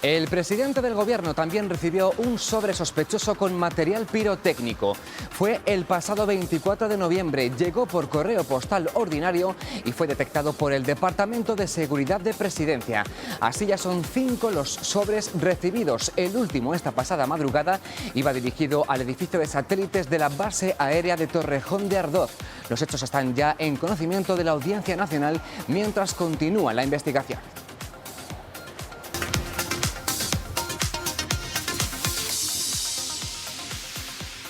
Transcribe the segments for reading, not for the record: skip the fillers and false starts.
El presidente del Gobierno también recibió un sobre sospechoso con material pirotécnico. Fue el pasado 24 de noviembre, llegó por correo postal ordinario y fue detectado por el Departamento de Seguridad de Presidencia. Así ya son 5 los sobres recibidos. El último, esta pasada madrugada, iba dirigido al edificio de satélites de la base aérea de Torrejón de Ardoz. Los hechos están ya en conocimiento de la Audiencia Nacional mientras continúa la investigación.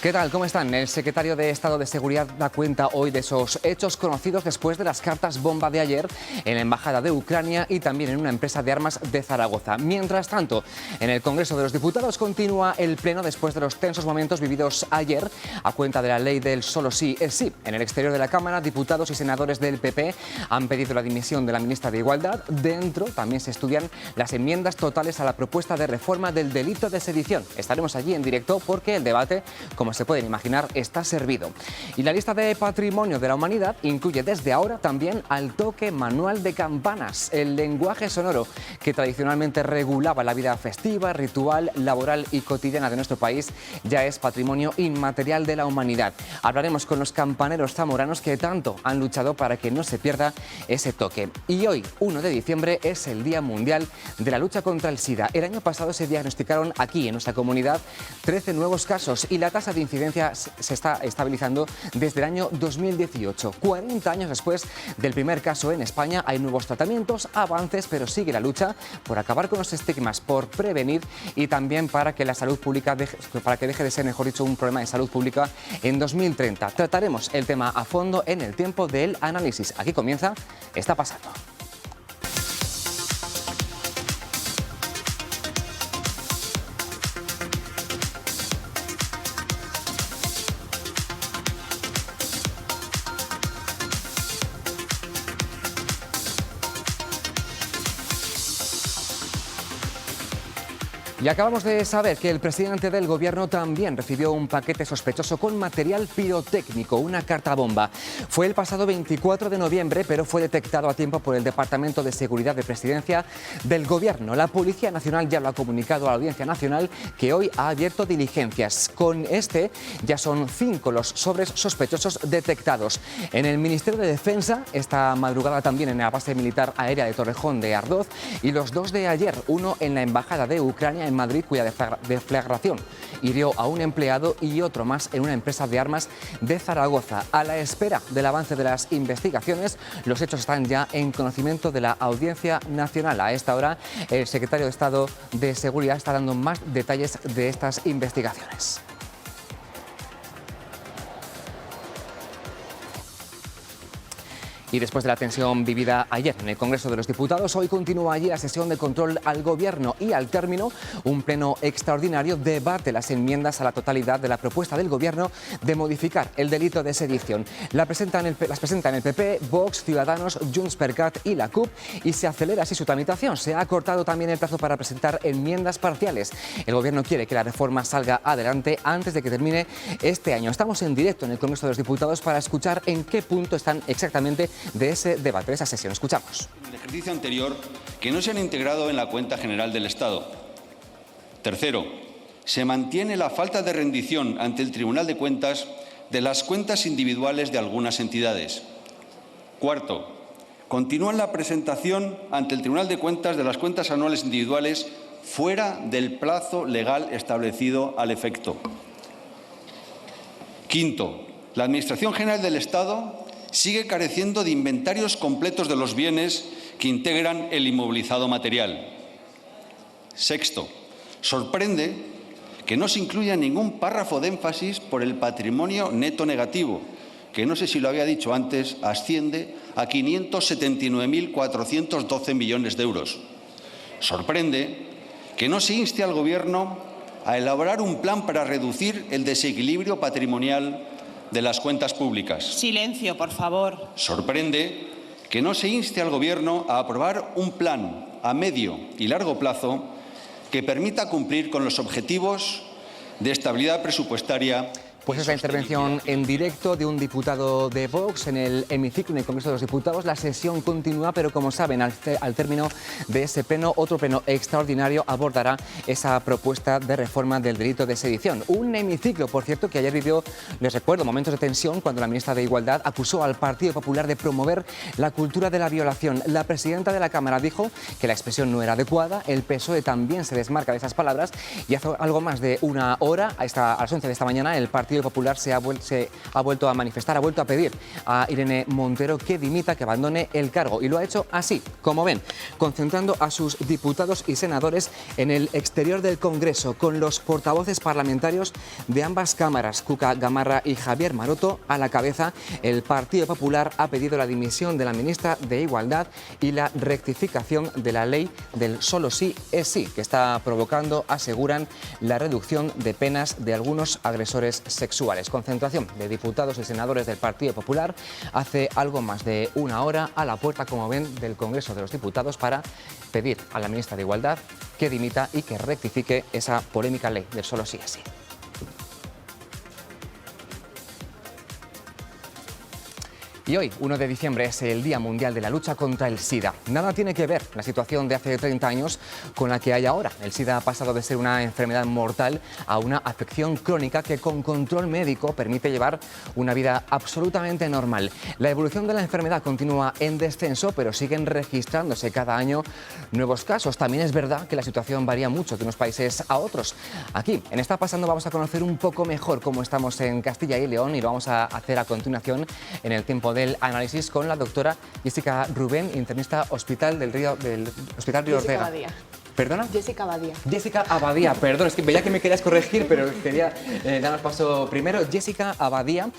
¿Qué tal? ¿Cómo están? El secretario de Estado de Seguridad da cuenta hoy de esos hechos conocidos después de las cartas bomba de ayer en la Embajada de Ucrania y también en una empresa de armas de Zaragoza. Mientras tanto, en el Congreso de los Diputados continúa el pleno después de los tensos momentos vividos ayer a cuenta de la ley del solo sí es sí. En el exterior de la Cámara, diputados y senadores del PP han pedido la dimisión de la ministra de Igualdad. Dentro también se estudian las enmiendas totales a la propuesta de reforma del delito de sedición. Estaremos allí en directo porque el debate, como se pueden imaginar, está servido. Y la lista de patrimonio de la humanidad incluye desde ahora también al toque manual de campanas, el lenguaje sonoro que tradicionalmente regulaba la vida festiva, ritual, laboral y cotidiana de nuestro país, ya es patrimonio inmaterial de la humanidad. Hablaremos con los campaneros zamoranos que tanto han luchado para que no se pierda ese toque. Y hoy, 1 de diciembre, es el Día Mundial de la Lucha contra el SIDA. El año pasado se diagnosticaron aquí, en nuestra comunidad, 13 nuevos casos y la tasa de incidencia se está estabilizando desde el año 2018. 40 años después del primer caso en España, hay nuevos tratamientos, avances, pero sigue la lucha por acabar con los estigmas, por prevenir y también para que la salud pública deje de ser, mejor dicho, un problema de salud pública en 2030. Trataremos el tema a fondo en el tiempo del análisis. Aquí comienza Está Pasando. Y acabamos de saber que el presidente del Gobierno también recibió un paquete sospechoso con material pirotécnico, una carta bomba. Fue el pasado 24 de noviembre, pero fue detectado a tiempo por el Departamento de Seguridad de Presidencia del Gobierno. La Policía Nacional ya lo ha comunicado a la Audiencia Nacional, que hoy ha abierto diligencias. Con este ya son 5 los sobres sospechosos detectados. En el Ministerio de Defensa, esta madrugada también en la base militar aérea de Torrejón de Ardoz, y los 2 de ayer, uno en la Embajada de Ucrania en Madrid, cuya deflagración hirió a un empleado, y otro más en una empresa de armas de Zaragoza. A la espera del avance de las investigaciones, los hechos están ya en conocimiento de la Audiencia Nacional. A esta hora, el secretario de Estado de Seguridad está dando más detalles de estas investigaciones. Y después de la tensión vivida ayer en el Congreso de los Diputados, hoy continúa allí la sesión de control al Gobierno y al término un pleno extraordinario debate las enmiendas a la totalidad de la propuesta del Gobierno de modificar el delito de sedición. Las presentan el PP, Vox, Ciudadanos, Junts per Cat y la CUP, y se acelera así su tramitación. Se ha acortado también el plazo para presentar enmiendas parciales. El Gobierno quiere que la reforma salga adelante antes de que termine este año. Estamos en directo en el Congreso de los Diputados para escuchar en qué punto están exactamente de ese debate, de esa sesión. Escuchamos. En el ejercicio anterior, que no se han integrado en la cuenta general del Estado. Tercero, se mantiene la falta de rendición ante el Tribunal de Cuentas de las cuentas individuales de algunas entidades. Cuarto, continúa la presentación ante el Tribunal de Cuentas de las cuentas anuales individuales fuera del plazo legal establecido al efecto. Quinto, la Administración General del Estado sigue careciendo de inventarios completos de los bienes que integran el inmovilizado material. Sexto, sorprende que no se incluya ningún párrafo de énfasis por el patrimonio neto negativo, que no sé si lo había dicho antes, asciende a 579.412 millones de euros. Sorprende que no se inste al Gobierno a elaborar un plan para reducir el desequilibrio patrimonial de las cuentas públicas. Silencio, por favor. Sorprende que no se inste al Gobierno a aprobar un plan a medio y largo plazo que permita cumplir con los objetivos de estabilidad presupuestaria Pues es la intervención en directo de un diputado de Vox en el hemiciclo en el Congreso de los Diputados. La sesión continúa, pero como saben, al término de ese pleno, otro pleno extraordinario abordará esa propuesta de reforma del delito de sedición. Un hemiciclo, por cierto, que ayer vivió, les recuerdo, momentos de tensión cuando la ministra de Igualdad acusó al Partido Popular de promover la cultura de la violación. La presidenta de la Cámara dijo que la expresión no era adecuada. El PSOE también se desmarca de esas palabras y hace algo más de una hora, a las 11 de esta mañana, el Partido Popular se ha vuelto a manifestar, ha vuelto a pedir a Irene Montero que dimita, que abandone el cargo. Y lo ha hecho así, como ven, concentrando a sus diputados y senadores en el exterior del Congreso, con los portavoces parlamentarios de ambas cámaras, Cuca Gamarra y Javier Maroto, a la cabeza. El Partido Popular ha pedido la dimisión de la ministra de Igualdad y la rectificación de la ley del solo sí es sí, que está provocando, aseguran, la reducción de penas de algunos agresores sexuales. Concentración de diputados y senadores del Partido Popular hace algo más de una hora a la puerta, como ven, del Congreso de los Diputados para pedir a la ministra de Igualdad que dimita y que rectifique esa polémica ley del solo sí es sí. Y hoy, 1 de diciembre, es el Día Mundial de la Lucha contra el SIDA. Nada tiene que ver la situación de hace 30 años con la que hay ahora. El SIDA ha pasado de ser una enfermedad mortal a una afección crónica que con control médico permite llevar una vida absolutamente normal. La evolución de la enfermedad continúa en descenso, pero siguen registrándose cada año nuevos casos. También es verdad que la situación varía mucho de unos países a otros. Aquí, en Está Pasando, vamos a conocer un poco mejor cómo estamos en Castilla y León y lo vamos a hacer a continuación en el tiempo del análisis con la doctora Jessica Rubén, internista del Hospital Río Ortega. ¿Perdona? Jessica Abadía. Jessica Abadía, perdón, es que veía que me querías corregir, pero quería daros paso primero. Jessica Abadía,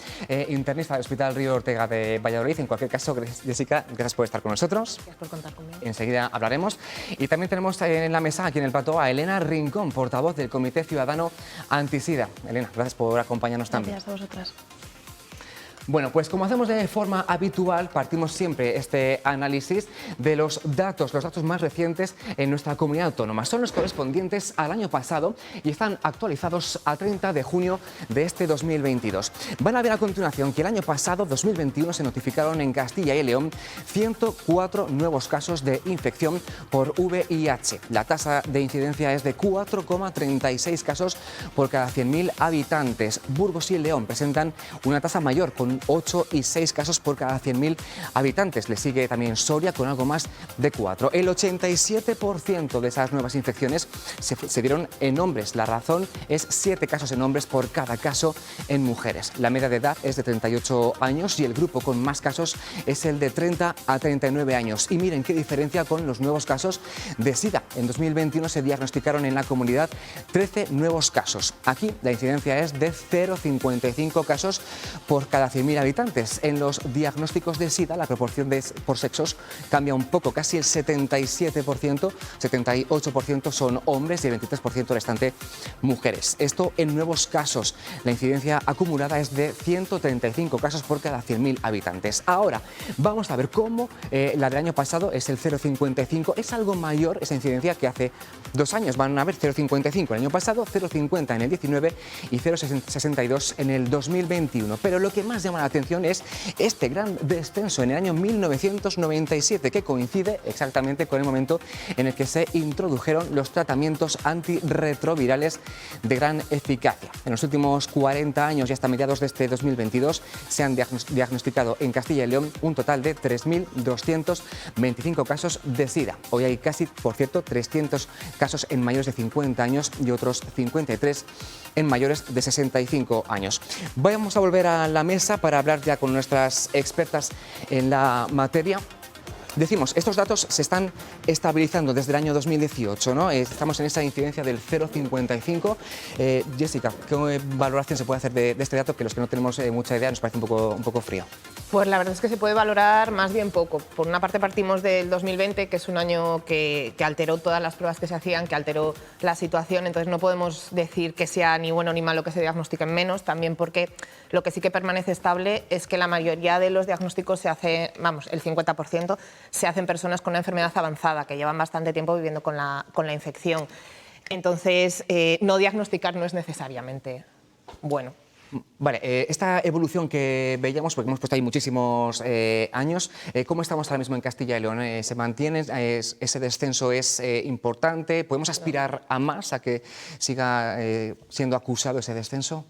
internista del Hospital Río Ortega de Valladolid. En cualquier caso, Jessica, gracias por estar con nosotros. Gracias por contar conmigo. Enseguida hablaremos. Y también tenemos en la mesa, aquí en el plató, a Elena Rincón, portavoz del Comité Ciudadano Antisida. Elena, gracias por acompañarnos también. Gracias a vosotras. Bueno, pues como hacemos de forma habitual, partimos siempre este análisis de los datos más recientes en nuestra comunidad autónoma. Son los correspondientes al año pasado y están actualizados a 30 de junio de este 2022. Van a ver a continuación que el año pasado, 2021, se notificaron en Castilla y León 104 nuevos casos de infección por VIH. La tasa de incidencia es de 4,36 casos por cada 100.000 habitantes. Burgos y León presentan una tasa mayor, con 8 y 6 casos por cada 100.000 habitantes. Le sigue también Soria con algo más de 4. El 87% de esas nuevas infecciones se dieron en hombres. La razón es 7 casos en hombres por cada caso en mujeres. La media de edad es de 38 años y el grupo con más casos es el de 30 a 39 años. Y miren qué diferencia con los nuevos casos de SIDA. En 2021 se diagnosticaron en la comunidad 13 nuevos casos. Aquí la incidencia es de 0,55 casos por cada 100.000 habitantes. En los diagnósticos de SIDA la proporción por sexos cambia un poco, casi el 77%, 78% son hombres y el 23% restante mujeres. Esto en nuevos casos. La incidencia acumulada es de 135 casos por cada 100.000 habitantes. Ahora vamos a ver cómo la del año pasado es el 0,55. Es algo mayor esa incidencia que hace 2 años. Van a ver 0,55 el año pasado, 0,50 en el 19 y 0,62 en el 2021. Pero lo que más llama la atención es este gran descenso en el año 1997, que coincide exactamente con el momento en el que se introdujeron los tratamientos antirretrovirales de gran eficacia. En los últimos 40 años y hasta mediados de este 2022 se han diagnosticado en Castilla y León un total de 3.225 casos de SIDA. Hoy hay casi, por cierto, 300 casos en mayores de 50 años y otros 53 en mayores de 65 años. Vamos a volver a la mesa para hablar ya con nuestras expertas en la materia. Decimos, estos datos se están estabilizando desde el año 2018, ¿no? Estamos en esa incidencia del 0,55. Jessica, ¿qué valoración se puede hacer de este dato que los que no tenemos mucha idea nos parece un poco frío? Pues la verdad es que se puede valorar más bien poco. Por una parte partimos del 2020, que es un año que alteró todas las pruebas que se hacían, que alteró la situación, entonces no podemos decir que sea ni bueno ni malo que se diagnostiquen menos, también porque lo que sí que permanece estable es que la mayoría de los diagnósticos se hace, vamos, el 50%, se hacen personas con una enfermedad avanzada, que llevan bastante tiempo viviendo con la infección. Entonces, no diagnosticar no es necesariamente bueno. Vale, esta evolución que veíamos, porque hemos puesto ahí muchísimos años, ¿cómo estamos ahora mismo en Castilla y León? ¿Se mantiene? ¿Ese descenso es importante? ¿Podemos aspirar a más, a que siga siendo acusado ese descenso?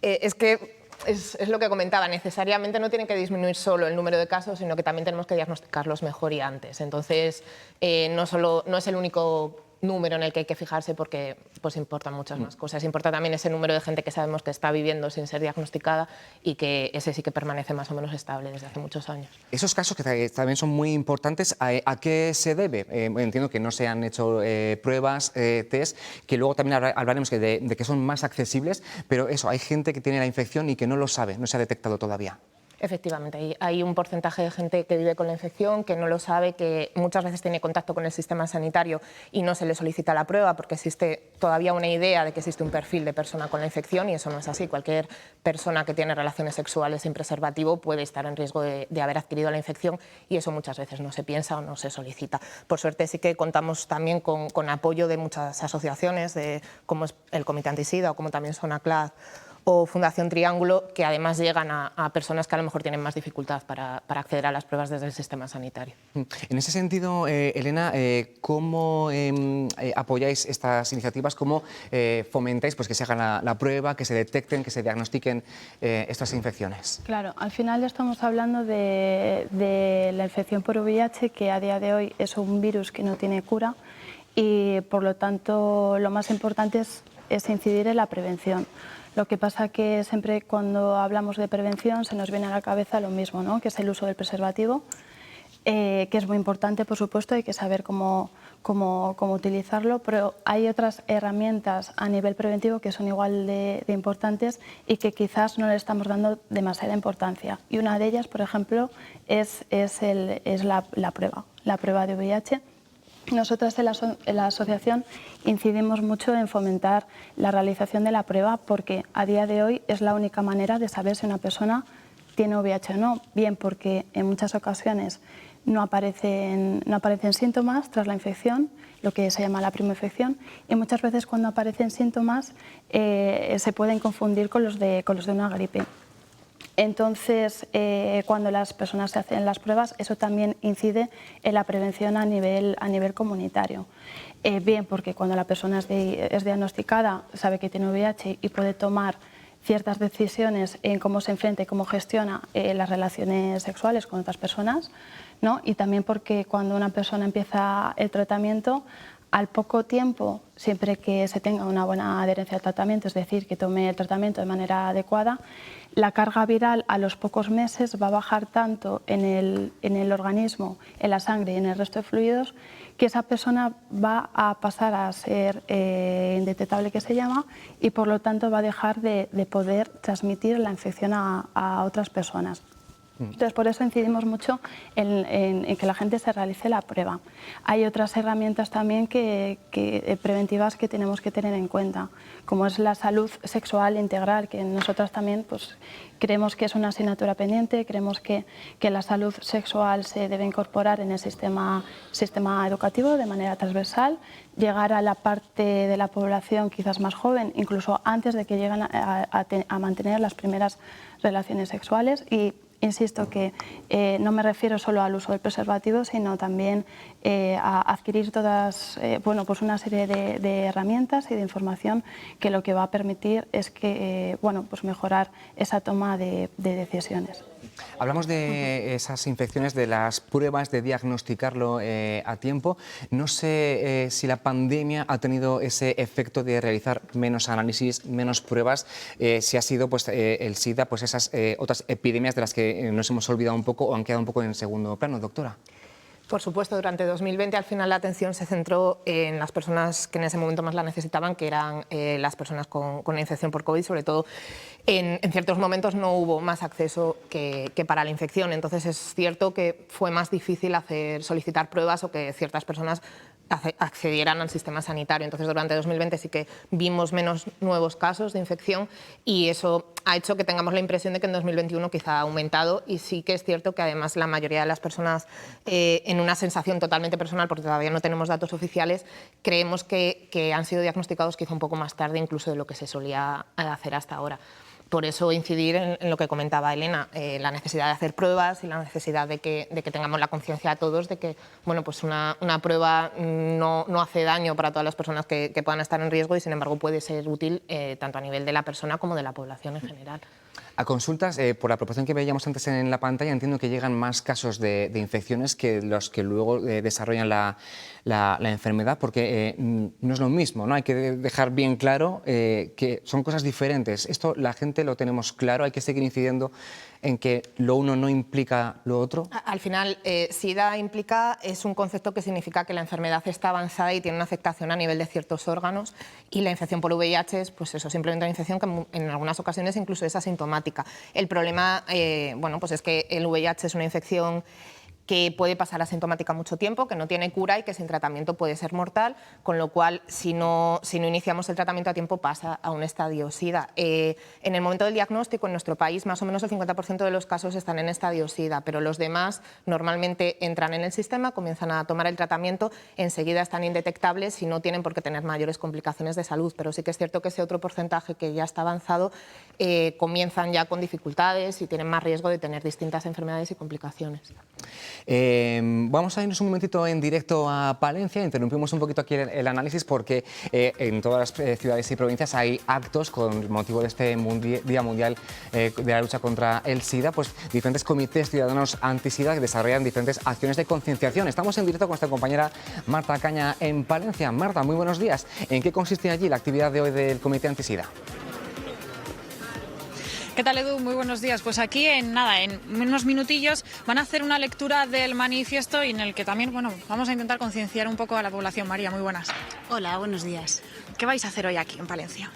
Es que es lo que comentaba, necesariamente no tiene que disminuir solo el número de casos, sino que también tenemos que diagnosticarlos mejor y antes. Entonces, no es el único número en el que hay que fijarse porque pues importan muchas más cosas. Importa también ese número de gente que sabemos que está viviendo sin ser diagnosticada y que ese sí que permanece más o menos estable desde hace muchos años. Esos casos que también son muy importantes, ¿a qué se debe? Entiendo que no se han hecho pruebas, test, que luego también hablaremos de que son más accesibles, pero eso, hay gente que tiene la infección y que no lo sabe, no se ha detectado todavía. Efectivamente, hay un porcentaje de gente que vive con la infección, que no lo sabe, que muchas veces tiene contacto con el sistema sanitario y no se le solicita la prueba porque existe todavía una idea de que existe un perfil de persona con la infección y eso no es así. Cualquier persona que tiene relaciones sexuales sin preservativo puede estar en riesgo de haber adquirido la infección y eso muchas veces no se piensa o no se solicita. Por suerte sí que contamos también con apoyo de muchas asociaciones, como es el Comité Antisida o como también SONACLAD o Fundación Triángulo, que además llegan a personas que a lo mejor tienen más dificultad para acceder a las pruebas desde el sistema sanitario. En ese sentido, Elena, ¿cómo apoyáis estas iniciativas? ¿Cómo fomentáis pues, que se haga la prueba, que se detecten, que se diagnostiquen estas infecciones? Claro, al final estamos hablando de la infección por VIH, que a día de hoy es un virus que no tiene cura y por lo tanto lo más importante es incidir en la prevención. Lo que pasa que siempre cuando hablamos de prevención se nos viene a la cabeza lo mismo, ¿no? Que es el uso del preservativo, que es muy importante, por supuesto, hay que saber cómo utilizarlo, pero hay otras herramientas a nivel preventivo que son igual de importantes y que quizás no le estamos dando demasiada importancia. Y una de ellas, por ejemplo, es la prueba de VIH. Nosotras en la asociación incidimos mucho en fomentar la realización de la prueba porque a día de hoy es la única manera de saber si una persona tiene VIH o no, bien porque en muchas ocasiones no aparecen síntomas tras la infección, lo que se llama la primoinfección, y muchas veces cuando aparecen síntomas se pueden confundir con los de una gripe. Entonces, cuando las personas se hacen las pruebas, eso también incide en la prevención a nivel comunitario. Bien, porque cuando la persona es diagnosticada, sabe que tiene VIH y puede tomar ciertas decisiones en cómo se enfrenta y cómo gestiona las relaciones sexuales con otras personas, ¿no? Y también porque cuando una persona empieza el tratamiento, al poco tiempo, siempre que se tenga una buena adherencia al tratamiento, es decir, que tome el tratamiento de manera adecuada, la carga viral a los pocos meses va a bajar tanto en el organismo, en la sangre y en el resto de fluidos, que esa persona va a pasar a ser indetectable, que se llama, y por lo tanto va a dejar de poder transmitir la infección a otras personas. Entonces, por eso incidimos mucho en que la gente se realice la prueba. Hay otras herramientas también preventivas que tenemos que tener en cuenta, como es la salud sexual integral, que nosotras también pues, creemos que es una asignatura pendiente, creemos que la salud sexual se debe incorporar en el sistema educativo de manera transversal, llegar a la parte de la población quizás más joven, incluso antes de que lleguen a mantener las primeras relaciones sexuales. Y insisto que no me refiero solo al uso del preservativo, sino también a adquirir pues una serie de herramientas y de información que lo que va a permitir es que, pues mejorar esa toma de decisiones. Hablamos de esas infecciones, de las pruebas, de diagnosticarlo a tiempo. No sé si la pandemia ha tenido ese efecto de realizar menos análisis, menos pruebas, si ha sido pues, el SIDA, pues esas otras epidemias de las que nos hemos olvidado un poco o han quedado un poco en segundo plano, doctora. Por supuesto, durante 2020 al final la atención se centró en las personas que en ese momento más la necesitaban, que eran las personas con una infección por COVID, sobre todo en ciertos momentos no hubo más acceso que para la infección, entonces es cierto que fue más difícil solicitar pruebas o que ciertas personas accedieran al sistema sanitario. Entonces durante 2020 sí que vimos menos nuevos casos de infección y eso ha hecho que tengamos la impresión de que en 2021 quizá ha aumentado, y sí que es cierto que además la mayoría de las personas, en una sensación totalmente personal, porque todavía no tenemos datos oficiales, creemos que han sido diagnosticados quizá un poco más tarde incluso de lo que se solía hacer hasta ahora. Por eso incidir en lo que comentaba Elena, la necesidad de hacer pruebas y la necesidad de que tengamos la conciencia a todos de que bueno, pues una prueba no hace daño para todas las personas que puedan estar en riesgo, y sin embargo puede ser útil tanto a nivel de la persona como de la población en general. A consultas, por la proporción que veíamos antes en la pantalla, entiendo que llegan más casos de infecciones que los que luego desarrollan la enfermedad, porque no es lo mismo, ¿no? Hay que dejar bien claro que son cosas diferentes. Esto la gente lo tenemos claro, hay que seguir incidiendo en que lo uno no implica lo otro. Al final, SIDA es un concepto que significa que la enfermedad está avanzada y tiene una afectación a nivel de ciertos órganos, y la infección por VIH es pues eso, simplemente una infección que en algunas ocasiones incluso es asintomática. El problema bueno, pues es que el VIH es una infección que puede pasar asintomática mucho tiempo, que no tiene cura y que sin tratamiento puede ser mortal, con lo cual si no iniciamos el tratamiento a tiempo pasa a un estadio SIDA. En el momento del diagnóstico en nuestro país más o menos el 50% de los casos están en estadio SIDA, pero los demás normalmente entran en el sistema, comienzan a tomar el tratamiento, enseguida están indetectables y no tienen por qué tener mayores complicaciones de salud, pero sí que es cierto que ese otro porcentaje que ya está avanzado comienzan ya con dificultades y tienen más riesgo de tener distintas enfermedades y complicaciones. Vamos a irnos un momentito en directo a Palencia. Interrumpimos un poquito aquí el análisis porque en todas las ciudades y provincias hay actos con motivo de este Día Mundial de la lucha contra el SIDA, pues diferentes comités ciudadanos anti-SIDA que desarrollan diferentes acciones de concienciación. Estamos en directo con nuestra compañera Marta Caña en Palencia. Marta, muy buenos días. ¿En qué consiste allí la actividad de hoy del Comité Anti-SIDA? ¿Qué tal, Edu? Muy buenos días. Pues aquí en unos minutillos van a hacer una lectura del manifiesto y en el que también vamos a intentar concienciar un poco a la población. María, muy buenas. Hola, buenos días. ¿Qué vais a hacer hoy aquí en Palencia?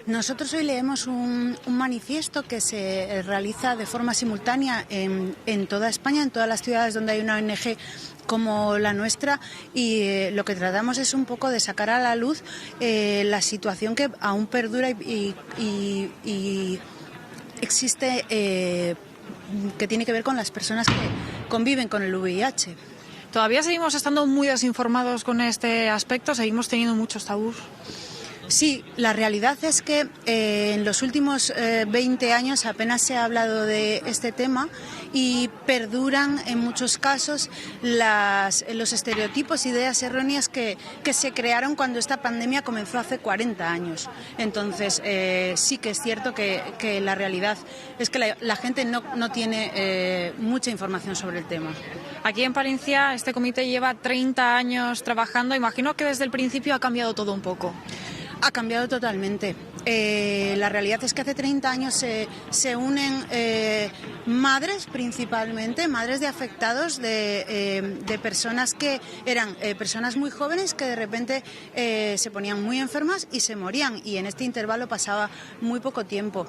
Nosotros hoy leemos un manifiesto que se realiza de forma simultánea en toda España, en todas las ciudades donde hay una ONG como la nuestra, y lo que tratamos es un poco de sacar a la luz la situación que aún perdura y existe, que tiene que ver con las personas que conviven con el VIH. Todavía seguimos estando muy desinformados con este aspecto, seguimos teniendo muchos tabús. Sí, la realidad es que en los últimos 20 años apenas se ha hablado de este tema y perduran en muchos casos los estereotipos, ideas erróneas que se crearon cuando esta pandemia comenzó hace 40 años. Entonces, sí que es cierto que la realidad es que la gente no tiene mucha información sobre el tema. Aquí en Palencia este comité lleva 30 años trabajando. Imagino que desde el principio ha cambiado todo un poco. Ha cambiado totalmente. La realidad es que hace 30 años se unen madres, principalmente, madres de afectados, de personas que eran personas muy jóvenes que de repente se ponían muy enfermas y se morían, y en este intervalo pasaba muy poco tiempo.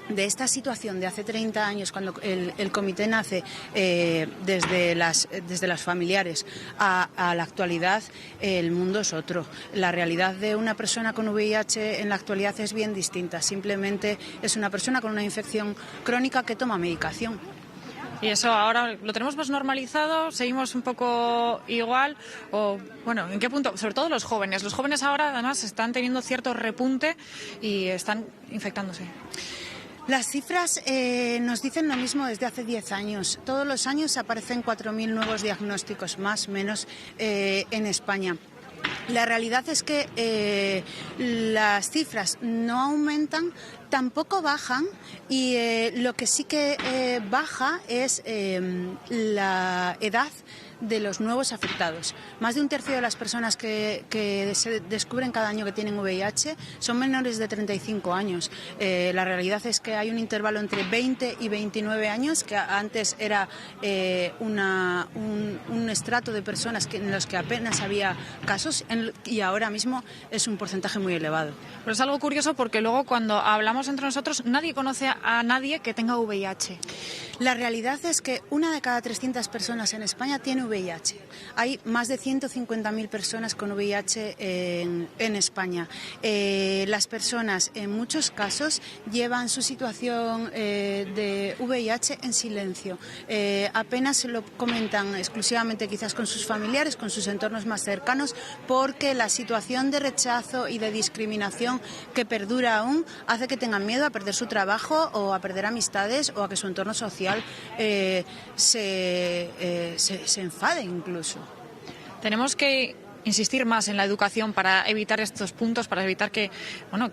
De esta situación de hace 30 años, cuando el comité nace, desde las familiares a la actualidad, el mundo es otro. La realidad de una persona con VIH en la actualidad es bien distinta. Simplemente es una persona con una infección crónica que toma medicación. Y eso ahora lo tenemos más normalizado, seguimos un poco igual, o bueno, ¿en qué punto? Sobre todo los jóvenes. Los jóvenes ahora además están teniendo cierto repunte y están infectándose. Las cifras nos dicen lo mismo desde hace 10 años. Todos los años aparecen 4.000 nuevos diagnósticos, más o menos, en España. La realidad es que las cifras no aumentan, tampoco bajan, y lo que sí que baja es la edad de los nuevos afectados. Más de un tercio de las personas que se descubren cada año que tienen VIH son menores de 35 años. La realidad es que hay un intervalo entre 20 y 29 años, que antes era un estrato de personas en los que apenas había casos, y ahora mismo es un porcentaje muy elevado. Pero es algo curioso porque luego cuando hablamos entre nosotros nadie conoce a nadie que tenga VIH. La realidad es que 1 de cada 300 personas en España tiene VIH. Hay más de 150.000 personas con VIH en España. Las personas, en muchos casos, llevan su situación de VIH en silencio. Apenas se lo comentan exclusivamente quizás con sus familiares, con sus entornos más cercanos, porque la situación de rechazo y de discriminación que perdura aún hace que tengan miedo a perder su trabajo o a perder amistades o a que su entorno social se enfade incluso. Tenemos que insistir más en la educación para evitar estos puntos, para evitar que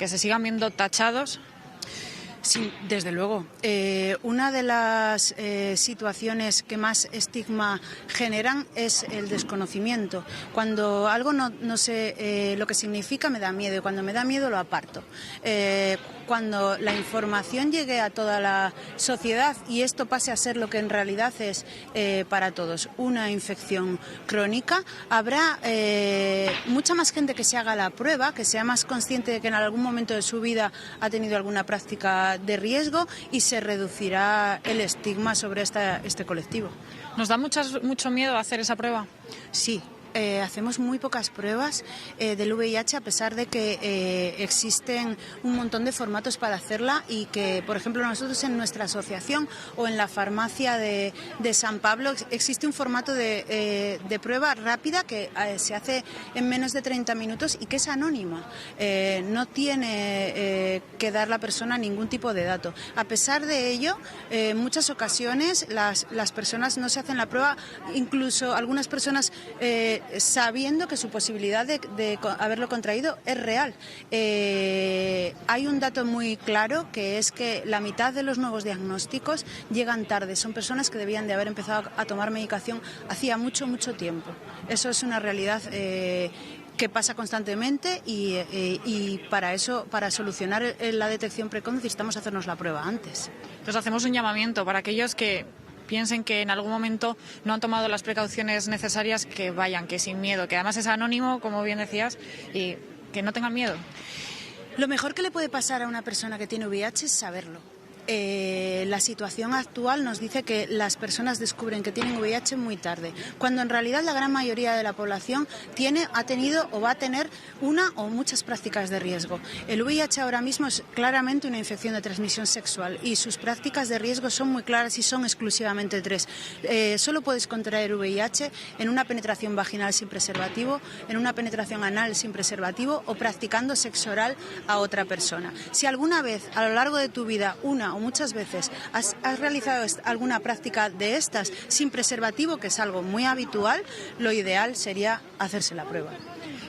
se sigan viendo tachados. Sí, desde luego. Una de las situaciones que más estigma generan es el desconocimiento. Cuando algo no sé lo que significa, me da miedo, y cuando me da miedo lo aparto. Cuando la información llegue a toda la sociedad y esto pase a ser lo que en realidad es para todos, una infección crónica, habrá mucha más gente que se haga la prueba, que sea más consciente de que en algún momento de su vida ha tenido alguna práctica de riesgo y se reducirá el estigma sobre este colectivo. ¿Nos da mucho miedo hacer esa prueba? Sí. Hacemos muy pocas pruebas del VIH, a pesar de que existen un montón de formatos para hacerla y que, por ejemplo, nosotros en nuestra asociación o en la farmacia de San Pablo existe un formato de prueba rápida que se hace en menos de 30 minutos y que es anónima. No tiene que dar la persona ningún tipo de dato. A pesar de ello, en muchas ocasiones las personas no se hacen la prueba, incluso algunas personas sabiendo que su posibilidad de haberlo contraído es real. Hay un dato muy claro, que es que la mitad de los nuevos diagnósticos llegan tarde. Son personas que debían de haber empezado a tomar medicación hacía mucho tiempo. Eso es una realidad que pasa constantemente y para eso, para solucionar la detección precoz, necesitamos hacernos la prueba antes. Entonces hacemos un llamamiento para aquellos que piensen que en algún momento no han tomado las precauciones necesarias, que vayan, que sin miedo, que además es anónimo, como bien decías, y que no tengan miedo. Lo mejor que le puede pasar a una persona que tiene VIH es saberlo. La situación actual nos dice que las personas descubren que tienen VIH muy tarde, cuando en realidad la gran mayoría de la población ha tenido o va a tener una o muchas prácticas de riesgo. El VIH ahora mismo es claramente una infección de transmisión sexual y sus prácticas de riesgo son muy claras y son exclusivamente tres. Solo puedes contraer VIH en una penetración vaginal sin preservativo, en una penetración anal sin preservativo o practicando sexo oral a otra persona. Si alguna vez a lo largo de tu vida o muchas veces has realizado alguna práctica de estas sin preservativo, que es algo muy habitual, lo ideal sería hacerse la prueba.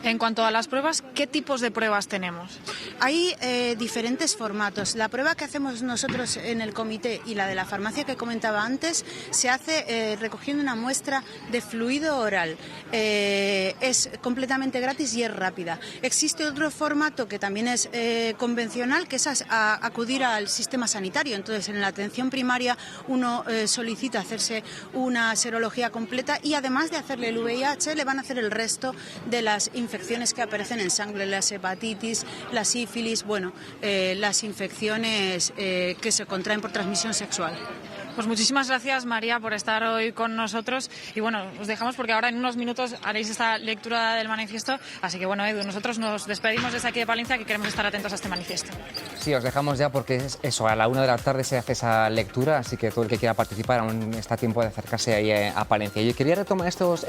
En cuanto a las pruebas, ¿qué tipos de pruebas tenemos? Hay diferentes formatos. La prueba que hacemos nosotros en el comité y la de la farmacia que comentaba antes se hace recogiendo una muestra de fluido oral. Es completamente gratis y es rápida. Existe otro formato que también es convencional, que es acudir al sistema sanitario. Entonces, en la atención primaria uno solicita hacerse una serología completa y además de hacerle el VIH le van a hacer el resto de las infecciones que aparecen en sangre, las hepatitis, la sífilis, las infecciones que se contraen por transmisión sexual. Pues muchísimas gracias, María, por estar hoy con nosotros. Y os dejamos porque ahora en unos minutos haréis esta lectura del manifiesto. Así que Edu, nosotros nos despedimos desde aquí de Palencia, que queremos estar atentos a este manifiesto. Sí, os dejamos ya porque es eso, a la 1 de la tarde se hace esa lectura, así que todo el que quiera participar aún está a tiempo de acercarse ahí a Palencia. Y quería retomar estos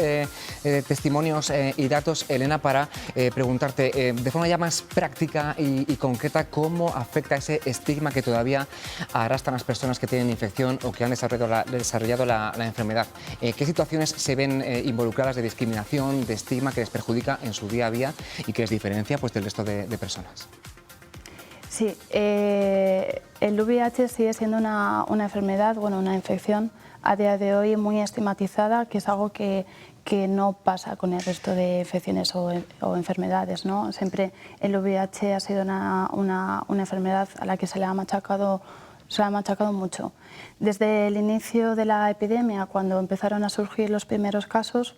testimonios y datos, Elena, para preguntarte de forma ya más práctica y concreta cómo afecta ese estigma que todavía arrastran las personas que tienen infección o que han desarrollado la enfermedad. ¿Qué situaciones se ven involucradas de discriminación, de estigma que les perjudica en su día a día y que les diferencia del resto de personas? Sí, el VIH sigue siendo una enfermedad, una infección a día de hoy muy estigmatizada, que es algo que no pasa con el resto de infecciones o enfermedades, ¿no? Siempre el VIH ha sido una enfermedad a la que se le ha machacado mucho. Desde el inicio de la epidemia, cuando empezaron a surgir los primeros casos,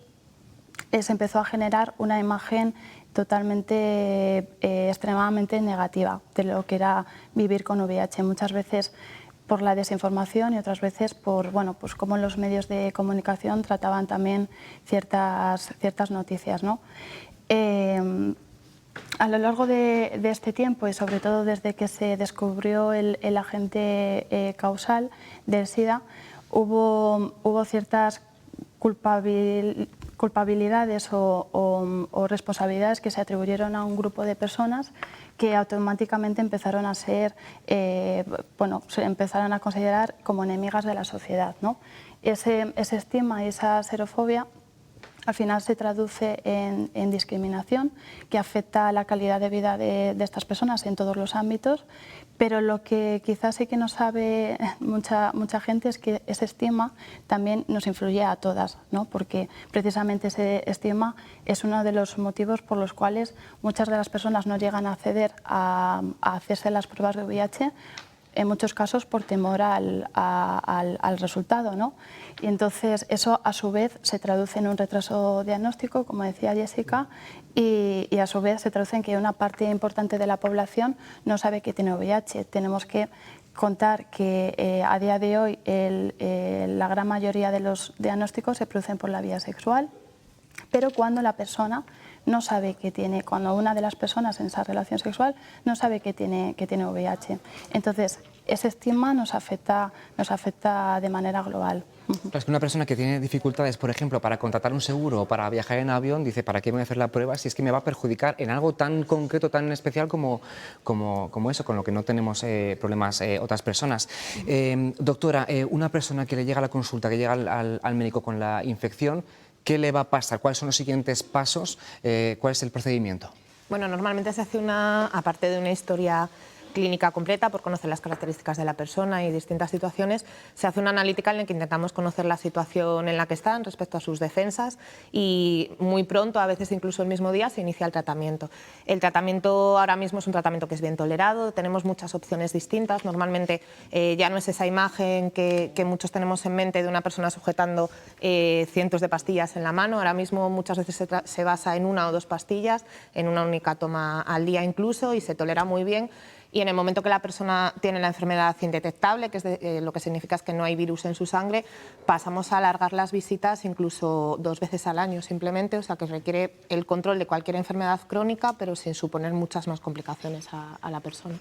se empezó a generar una imagen extremadamente negativa de lo que era vivir con VIH. Muchas veces por la desinformación y otras veces por, bueno, pues cómo los medios de comunicación trataban también ciertas noticias, ¿no? A lo largo de este tiempo y sobre todo desde que se descubrió el agente causal del SIDA, hubo ciertas culpabilidades o responsabilidades que se atribuyeron a un grupo de personas que automáticamente empezaron a ser, bueno, se empezaron a considerar como enemigas de la sociedad, ¿no? Ese estigma y esa xerofobia al final se traduce en discriminación que afecta a la calidad de vida de estas personas en todos los ámbitos, pero lo que quizás sí que no sabe mucha gente es que ese estigma también nos influye a todas, ¿no? Porque precisamente ese estigma es uno de los motivos por los cuales muchas de las personas no llegan a acceder a hacerse las pruebas de VIH, en muchos casos por temor al resultado, ¿no? Y entonces eso a su vez se traduce en un retraso diagnóstico, como decía Jessica, y a su vez se traduce en que una parte importante de la población no sabe que tiene VIH. Tenemos que contar que a día de hoy la gran mayoría de los diagnósticos se producen por la vía sexual, pero cuando la persona no sabe que tiene, cuando una de las personas en esa relación sexual no sabe que tiene VIH. Entonces, ese estigma nos afecta de manera global. Es que una persona que tiene dificultades, por ejemplo, para contratar un seguro o para viajar en avión, dice, ¿para qué me voy a hacer la prueba si es que me va a perjudicar en algo tan concreto, tan especial como eso, con lo que no tenemos problemas otras personas? Doctora, una persona que le llega a la consulta, que llega al médico con la infección, ¿qué le va a pasar? ¿Cuáles son los siguientes pasos? ¿Cuál es el procedimiento? Bueno, normalmente se hace aparte de una historia clínica completa por conocer las características de la persona y distintas situaciones, se hace una analítica en la que intentamos conocer la situación en la que están respecto a sus defensas y muy pronto, a veces incluso el mismo día, se inicia el tratamiento. El tratamiento ahora mismo es un tratamiento que es bien tolerado, tenemos muchas opciones distintas, normalmente ya no es esa imagen que muchos tenemos en mente de una persona sujetando cientos de pastillas en la mano, ahora mismo muchas veces se basa en 1 o 2 pastillas, en una única toma al día incluso, y se tolera muy bien. Y en el momento que la persona tiene la enfermedad indetectable, que es lo que significa es que no hay virus en su sangre, pasamos a alargar las visitas incluso 2 veces al año simplemente, o sea que requiere el control de cualquier enfermedad crónica, pero sin suponer muchas más complicaciones a la persona.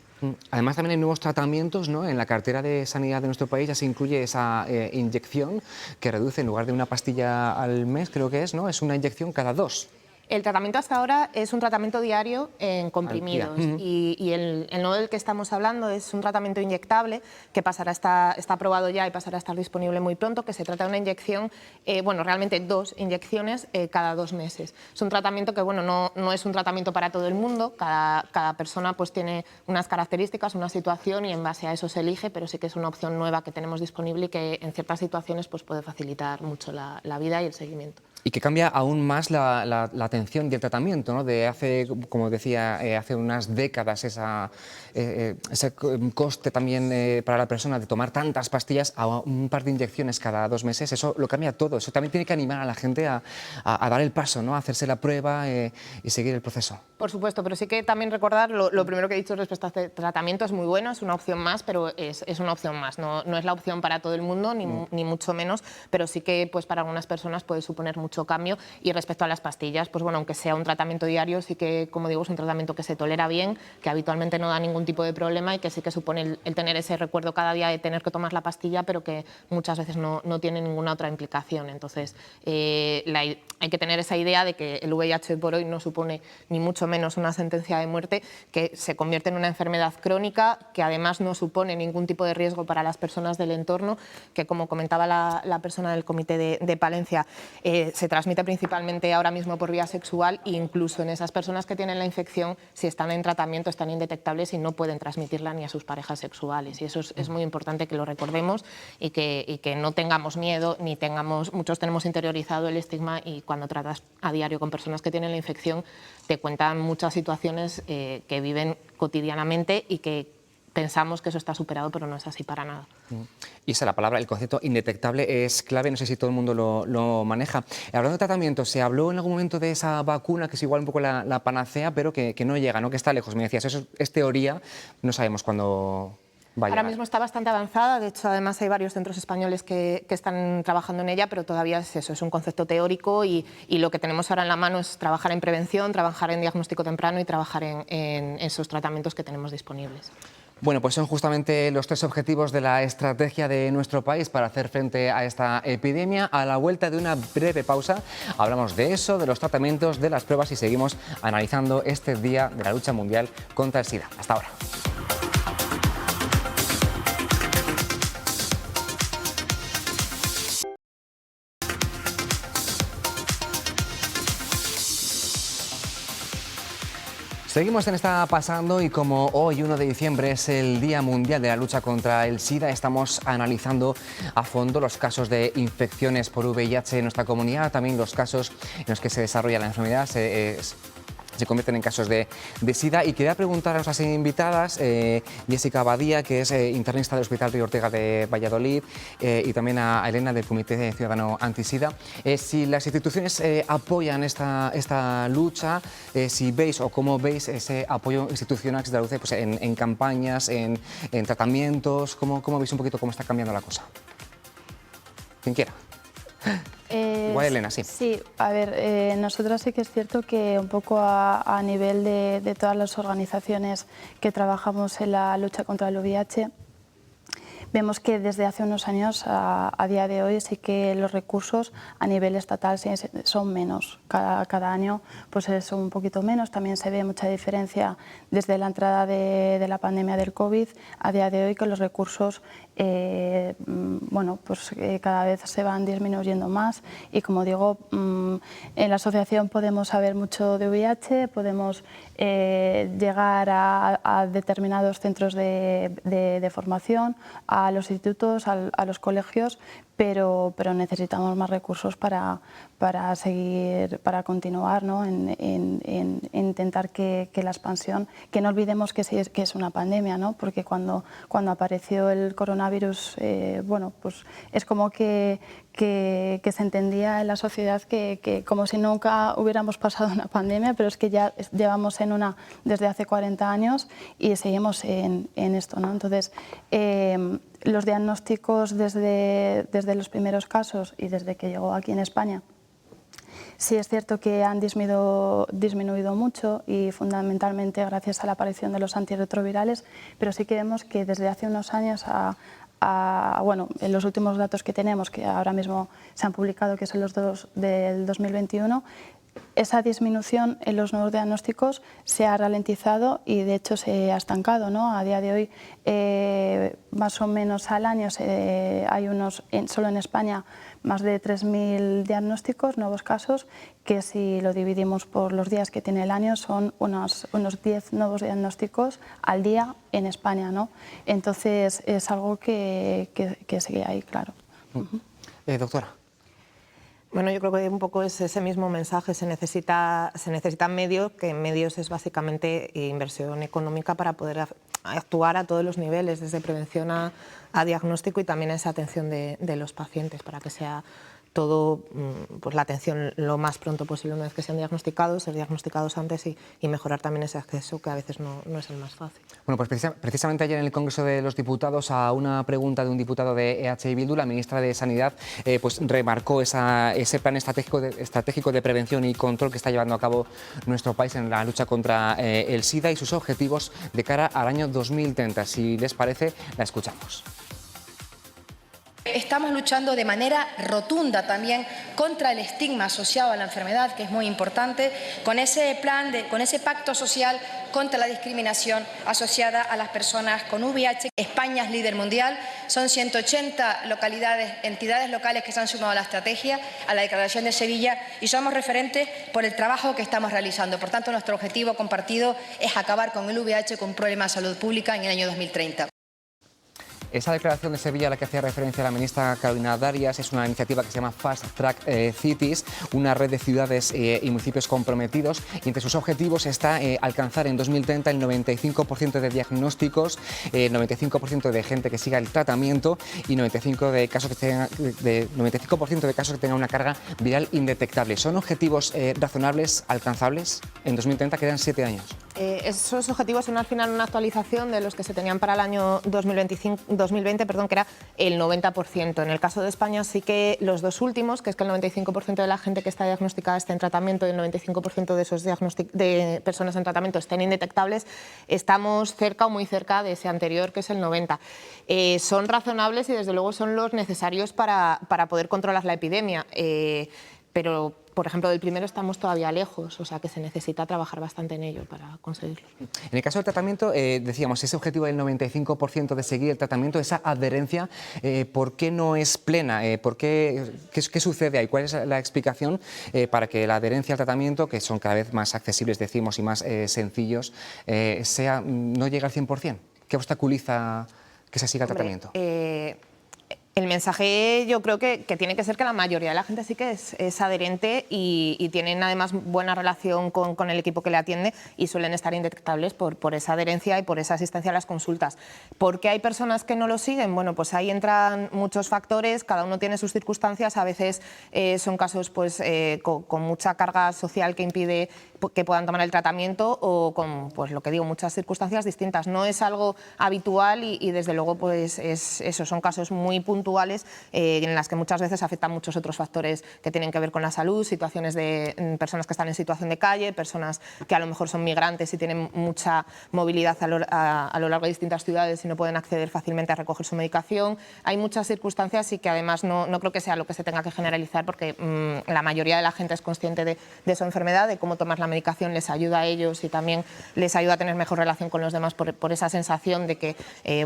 Además también hay nuevos tratamientos, ¿no? En la cartera de sanidad de nuestro país ya se incluye esa inyección que reduce, en lugar de una pastilla al mes, creo que es, ¿no? Es una inyección cada 2. El tratamiento hasta ahora es un tratamiento diario en comprimidos y el nuevo del que estamos hablando es un tratamiento inyectable que está aprobado ya y pasará a estar disponible muy pronto, que se trata de una inyección, bueno, realmente 2 inyecciones cada 2 meses. Es un tratamiento que, bueno, no es un tratamiento para todo el mundo, cada persona pues tiene unas características, una situación y en base a eso se elige, pero sí que es una opción nueva que tenemos disponible y que en ciertas situaciones pues puede facilitar mucho la vida y el seguimiento. Y que cambia aún más la atención y el tratamiento, ¿no? De hace, como decía, hace unas décadas ese coste también para la persona de tomar tantas pastillas a un par de inyecciones cada 2 meses, eso lo cambia todo. Eso también tiene que animar a la gente a dar el paso, ¿no? A hacerse la prueba y seguir el proceso. Por supuesto, pero sí que también recordar, lo primero que he dicho respecto a este tratamiento es muy bueno, es una opción más, pero es una opción más, no es la opción para todo el mundo, ni mucho menos, pero sí que pues, para algunas personas puede suponer mucho cambio. Y respecto a las pastillas, pues bueno, aunque sea un tratamiento diario, sí que, como digo, es un tratamiento que se tolera bien, que habitualmente no da ningún tipo de problema y que sí que supone el tener ese recuerdo cada día de tener que tomar la pastilla, pero que muchas veces no tiene ninguna otra implicación. Entonces, hay que tener esa idea de que el VIH por hoy no supone ni mucho menos una sentencia de muerte, que se convierte en una enfermedad crónica, que además no supone ningún tipo de riesgo para las personas del entorno, que como comentaba la persona del comité de Palencia, se transmite principalmente ahora mismo por vía sexual e incluso en esas personas que tienen la infección, si están en tratamiento, están indetectables y no pueden transmitirla ni a sus parejas sexuales. Y eso es muy importante que lo recordemos y que no tengamos miedo, muchos tenemos interiorizado el estigma y cuando tratas a diario con personas que tienen la infección te cuentan muchas situaciones que viven cotidianamente y que pensamos que eso está superado, pero no es así para nada. Y esa, la palabra, el concepto indetectable es clave, no sé si todo el mundo lo maneja. Hablando de tratamiento, se habló en algún momento de esa vacuna, que es igual un poco la panacea, pero que no llega, ¿no? Que está lejos. Me decías, eso es teoría, no sabemos cuándo Ahora mismo está bastante avanzada, de hecho además hay varios centros españoles que están trabajando en ella, pero todavía es eso, es un concepto teórico y lo que tenemos ahora en la mano es trabajar en prevención, trabajar en diagnóstico temprano y trabajar en esos tratamientos que tenemos disponibles. Bueno, pues son justamente los 3 objetivos de la estrategia de nuestro país para hacer frente a esta epidemia. A la vuelta de una breve pausa hablamos de eso, de los tratamientos, de las pruebas y seguimos analizando este día de la lucha mundial contra el SIDA. Hasta ahora. Seguimos en Está Pasando y como hoy, 1 de diciembre, es el Día Mundial de la Lucha contra el SIDA, estamos analizando a fondo los casos de infecciones por VIH en nuestra comunidad, también los casos en los que se desarrolla la enfermedad, se convierten en casos de SIDA. Y quería preguntar a nuestras invitadas, Jessica Badía, que es internista del Hospital Río Ortega de Valladolid, y también a Elena del Comité Ciudadano Antisida, si las instituciones apoyan esta lucha, si veis o cómo veis ese apoyo institucional que se traduce pues, en campañas, en tratamientos, ¿cómo veis un poquito cómo está cambiando la cosa? Quien quiera. Igual Elena, sí. Sí, a ver, nosotros sí que es cierto que un poco a nivel de todas las organizaciones que trabajamos en la lucha contra el VIH, vemos que desde hace unos años a día de hoy sí que los recursos a nivel estatal son menos. Cada año pues es un poquito menos. También se ve mucha diferencia desde la entrada de la pandemia del COVID a día de hoy, que los recursos bueno, pues, cada vez se van disminuyendo más. Y como digo, en la asociación podemos saber mucho de VIH, podemos llegar a determinados centros de formación, a los institutos, a los colegios, pero necesitamos más recursos para seguir, para continuar, ¿no? en intentar que la expansión, que no olvidemos que es una pandemia, ¿no? Porque cuando apareció el coronavirus, bueno, pues es como que se entendía en la sociedad que como si nunca hubiéramos pasado una pandemia, pero es que ya llevamos en una desde hace 40 años y seguimos en esto, ¿no? Entonces, los diagnósticos desde los primeros casos y desde que llegó aquí en España, sí es cierto que han disminuido mucho y fundamentalmente gracias a la aparición de los antirretrovirales, pero sí que vemos que desde hace unos años bueno, en los últimos datos que tenemos, que ahora mismo se han publicado, que son los del 2021, esa disminución en los nuevos diagnósticos se ha ralentizado y de hecho se ha estancado, ¿no? A día de hoy, más o menos al año hay solo en España más de 3.000 diagnósticos, nuevos casos, que si lo dividimos por los días que tiene el año son unos 10 nuevos diagnósticos al día en España, ¿no? Entonces es algo que sigue ahí, claro. Doctora. Bueno, yo creo que un poco es ese mismo mensaje, se necesitan medios, que medios es básicamente inversión económica para poder actuar a todos los niveles, desde prevención a diagnóstico y también a esa atención de los pacientes, para que sea todo, pues la atención lo más pronto posible una vez que sean diagnosticados, ser diagnosticados antes y mejorar también ese acceso que a veces no es el más fácil. Bueno, pues precisamente ayer en el Congreso de los Diputados, a una pregunta de un diputado de EH y Bildu, la ministra de Sanidad pues remarcó ese plan estratégico de prevención y control que está llevando a cabo nuestro país en la lucha contra el SIDA y sus objetivos de cara al año 2030. Si les parece, la escuchamos. Estamos luchando de manera rotunda también contra el estigma asociado a la enfermedad, que es muy importante, con ese plan, con ese pacto social contra la discriminación asociada a las personas con VIH. España es líder mundial, son 180 entidades locales que se han sumado a la estrategia, a la Declaración de Sevilla, y somos referentes por el trabajo que estamos realizando. Por tanto, nuestro objetivo compartido es acabar con el VIH como un problema de salud pública en el año 2030. Esa declaración de Sevilla a la que hacía referencia la ministra Carolina Darias es una iniciativa que se llama Fast Track Cities, una red de ciudades y municipios comprometidos, y entre sus objetivos está alcanzar en 2030 el 95% de diagnósticos, el 95% de gente que siga el tratamiento y 95% de casos que tengan una carga viral indetectable. ¿Son objetivos razonables, alcanzables? En 2030 quedan 7 años. Esos objetivos son al final una actualización de los que se tenían para el año 2020, que era el 90%. En el caso de España sí que los dos últimos, que es que el 95% de la gente que está diagnosticada esté en tratamiento y el 95% de esos de personas en tratamiento estén indetectables, estamos cerca o muy cerca de ese anterior, que es el 90%. Son razonables y desde luego son los necesarios para poder controlar la epidemia, pero por ejemplo, del primero estamos todavía lejos, o sea que se necesita trabajar bastante en ello para conseguirlo. En el caso del tratamiento, decíamos, ese objetivo del 95% de seguir el tratamiento, esa adherencia, ¿por qué no es plena? ¿Qué sucede ahí? ¿Cuál es la explicación para que la adherencia al tratamiento, que son cada vez más accesibles, decimos, y más sencillos, no llegue al 100%? ¿Qué obstaculiza que se siga el tratamiento? El mensaje yo creo que tiene que ser que la mayoría de la gente sí que es adherente y tienen además buena relación con el equipo que le atiende y suelen estar indetectables por esa adherencia y por esa asistencia a las consultas. ¿Por qué hay personas que no lo siguen? Bueno, pues ahí entran muchos factores, cada uno tiene sus circunstancias, a veces son casos pues, con mucha carga social que impide que puedan tomar el tratamiento o con, pues lo que digo, muchas circunstancias distintas. No es algo habitual y desde luego pues son casos muy puntuales en las que muchas veces afectan muchos otros factores que tienen que ver con la salud, situaciones de personas que están en situación de calle, personas que a lo mejor son migrantes y tienen mucha movilidad a lo largo de distintas ciudades y no pueden acceder fácilmente a recoger su medicación. Hay muchas circunstancias y que además no creo que sea lo que se tenga que generalizar porque la mayoría de la gente es consciente de su enfermedad, de cómo tomar la medicación les ayuda a ellos y también les ayuda a tener mejor relación con los demás por esa sensación de que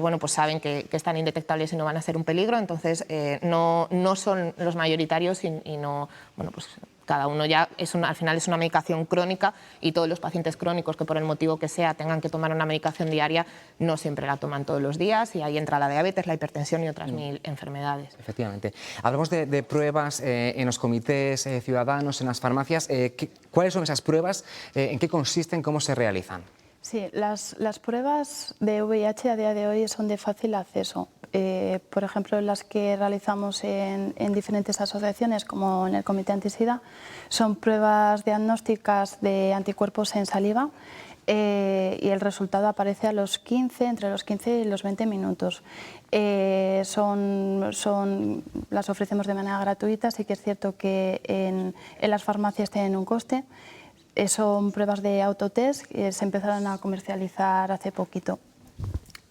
bueno, pues saben que están indetectables y no van a ser un peligro. Entonces no son los mayoritarios y no, bueno, pues cada uno ya al final es una medicación crónica y todos los pacientes crónicos que por el motivo que sea tengan que tomar una medicación diaria no siempre la toman todos los días y ahí entra la diabetes, la hipertensión y otras mil enfermedades. Efectivamente. Hablamos de pruebas en los comités ciudadanos, en las farmacias. ¿Cuáles son esas pruebas? ¿En qué consisten? ¿Cómo se realizan? Sí, las pruebas de VIH a día de hoy son de fácil acceso. Por ejemplo, las que realizamos en diferentes asociaciones, como en el Comité Antisida, son pruebas diagnósticas de anticuerpos en saliva y el resultado aparece a los 15, entre los 15 y los 20 minutos. Las ofrecemos de manera gratuita, sí que es cierto que en las farmacias tienen un coste. Son pruebas de autotest que se empezaron a comercializar hace poquito.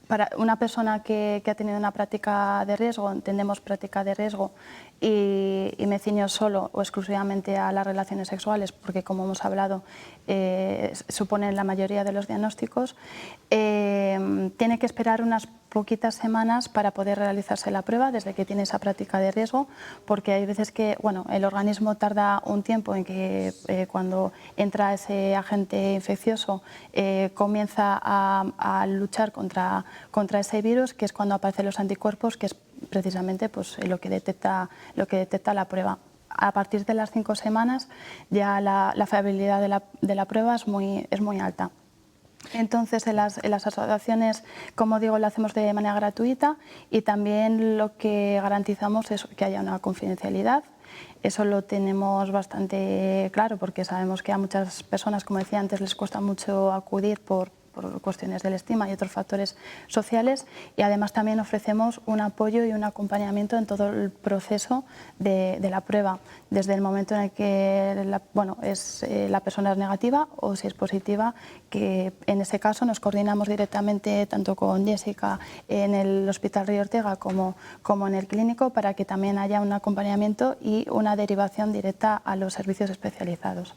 Para una persona que ha tenido una práctica de riesgo, entendemos práctica de riesgo y me ciño solo o exclusivamente a las relaciones sexuales, porque como hemos hablado, suponen la mayoría de los diagnósticos, tiene que esperar unas poquitas semanas para poder realizarse la prueba desde que tiene esa práctica de riesgo, porque hay veces que el organismo tarda un tiempo en que cuando entra ese agente infeccioso comienza a luchar contra ese virus, que es cuando aparecen los anticuerpos, que es precisamente pues, lo que detecta la prueba. A partir de las 5 semanas ya la fiabilidad de la prueba es muy alta. Entonces, en las asociaciones, como digo, lo hacemos de manera gratuita y también lo que garantizamos es que haya una confidencialidad. Eso lo tenemos bastante claro porque sabemos que a muchas personas, como decía antes, les cuesta mucho acudir por cuestiones del estigma y otros factores sociales, y además también ofrecemos un apoyo y un acompañamiento en todo el proceso de la prueba, desde el momento en el que la persona es negativa o si es positiva, que en ese caso nos coordinamos directamente tanto con Jessica en el Hospital Río Ortega como en el clínico para que también haya un acompañamiento y una derivación directa a los servicios especializados.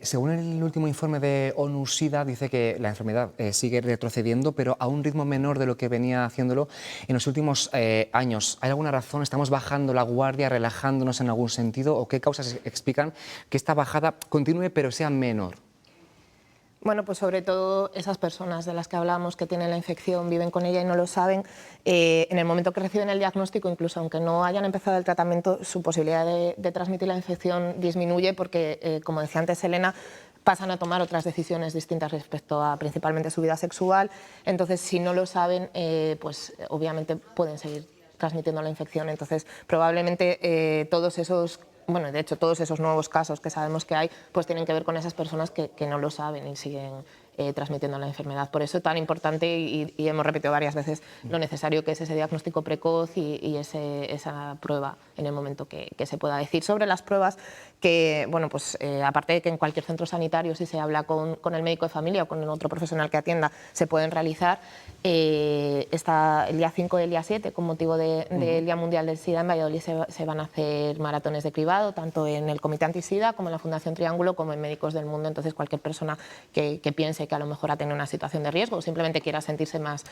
Según el último informe de ONU-SIDA, dice que la enfermedad sigue retrocediendo, pero a un ritmo menor de lo que venía haciéndolo en los últimos años. ¿Hay alguna razón? ¿Estamos bajando la guardia, relajándonos en algún sentido? ¿O qué causas explican que esta bajada continúe pero sea menor? Bueno, pues sobre todo esas personas de las que hablamos que tienen la infección, viven con ella y no lo saben, en el momento que reciben el diagnóstico, incluso aunque no hayan empezado el tratamiento, su posibilidad de transmitir la infección disminuye porque, como decía antes Elena, pasan a tomar otras decisiones distintas respecto a principalmente su vida sexual. Entonces, si no lo saben, pues obviamente pueden seguir transmitiendo la infección. Entonces, probablemente todos esos nuevos casos que sabemos que hay, pues tienen que ver con esas personas que no lo saben y siguen transmitiendo la enfermedad. Por eso es tan importante y hemos repetido varias veces lo necesario que es ese diagnóstico precoz y esa prueba en el momento que se pueda decir. Sobre las pruebas, que bueno, pues aparte de que en cualquier centro sanitario, si se habla con el médico de familia o con otro profesional que atienda, se pueden realizar, está el día 5 y el día 7, con motivo del Día Mundial del SIDA, en Valladolid se van a hacer maratones de cribado, tanto en el Comité Antisida como en la Fundación Triángulo, como en Médicos del Mundo. Entonces, cualquier persona que piense que a lo mejor ha tenido una situación de riesgo o simplemente quiera sentirse más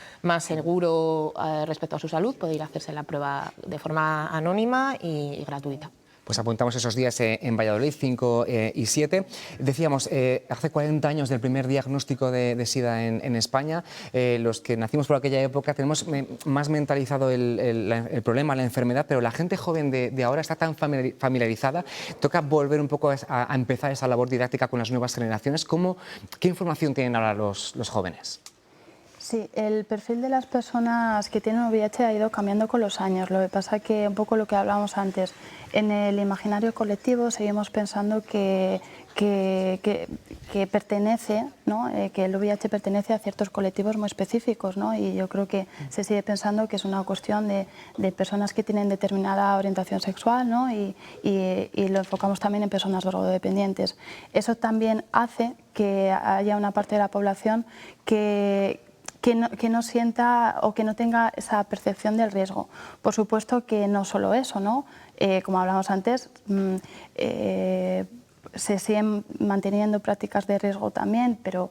seguro respecto a su salud, puede ir a hacerse la prueba de forma anónima y gratuita. Pues apuntamos esos días en Valladolid, 5 y 7. Decíamos, hace 40 años del primer diagnóstico de SIDA en España. Los que nacimos por aquella época tenemos más mentalizado el problema, la enfermedad, pero la gente joven de ahora está tan familiarizada. Toca volver un poco a empezar esa labor didáctica con las nuevas generaciones. ¿Qué información tienen ahora los jóvenes? Sí, el perfil de las personas que tienen VIH ha ido cambiando con los años. Lo que pasa es que un poco lo que hablábamos antes, en el imaginario colectivo seguimos pensando que pertenece, ¿no? Que el VIH pertenece a ciertos colectivos muy específicos, ¿no? Y yo creo que se sigue pensando que es una cuestión de personas que tienen determinada orientación sexual, ¿no? Y lo enfocamos también en personas drogodependientes. Eso también hace que haya una parte de la población que no sienta o que no tenga esa percepción del riesgo. Por supuesto que no solo eso, ¿no? Como hablábamos antes, se siguen manteniendo prácticas de riesgo también, pero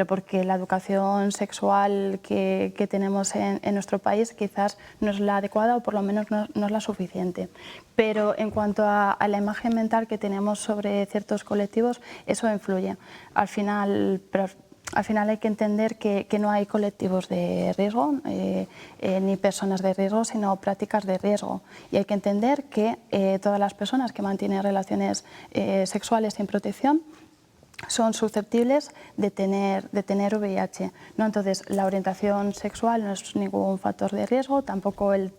porque la educación sexual que tenemos en nuestro país quizás no es la adecuada o por lo menos no es la suficiente. Pero en cuanto a la imagen mental que tenemos sobre ciertos colectivos, eso influye. Al final hay que entender que no hay colectivos de riesgo ni personas de riesgo, sino prácticas de riesgo. Y hay que entender que todas las personas que mantienen relaciones sexuales sin protección son susceptibles de tener VIH, ¿no? Entonces, la orientación sexual no es ningún factor de riesgo, tampoco el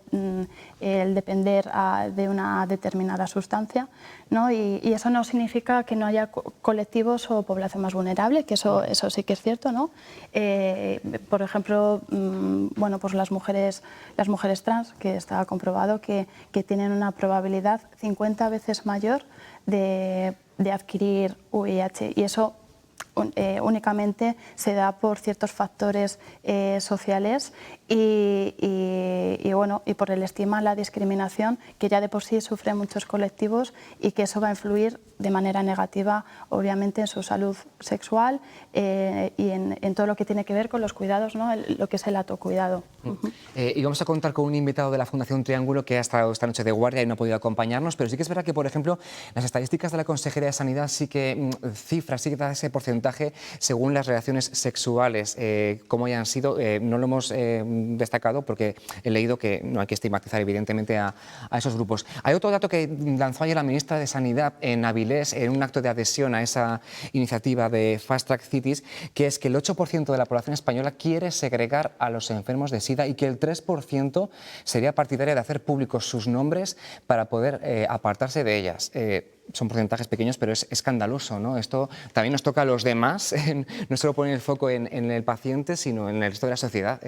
depender de una determinada sustancia, ¿no? Y eso no significa que no haya colectivos o población más vulnerable, que eso sí que es cierto, ¿no? Por ejemplo, bueno, pues las mujeres trans, que está comprobado que tienen una probabilidad 50 veces mayor de adquirir VIH, y eso únicamente se da por ciertos factores sociales y por el estigma, la discriminación que ya de por sí sufren muchos colectivos, y que eso va a influir de manera negativa obviamente en su salud sexual y en todo lo que tiene que ver con los cuidados, ¿no? Lo que es el autocuidado. Y vamos a contar con un invitado de la Fundación Triángulo que ha estado esta noche de guardia y no ha podido acompañarnos, pero sí que es verdad que, por ejemplo, las estadísticas de la Consejería de Sanidad sí que da ese porcentaje según las relaciones sexuales, cómo hayan sido. No lo hemos destacado porque he leído que no hay que estigmatizar evidentemente a esos grupos. Hay otro dato que lanzó ayer la ministra de Sanidad en Avilés, en un acto de adhesión a esa iniciativa de Fast Track Cities, que es que el 8% de la población española quiere segregar a los enfermos de SIDA y que el 3% sería partidaria de hacer públicos sus nombres para poder apartarse de ellas. Son porcentajes pequeños, pero es escandaloso, ¿no? Esto también nos toca a los demás, no solo poner el foco en el paciente, sino en el resto de la sociedad.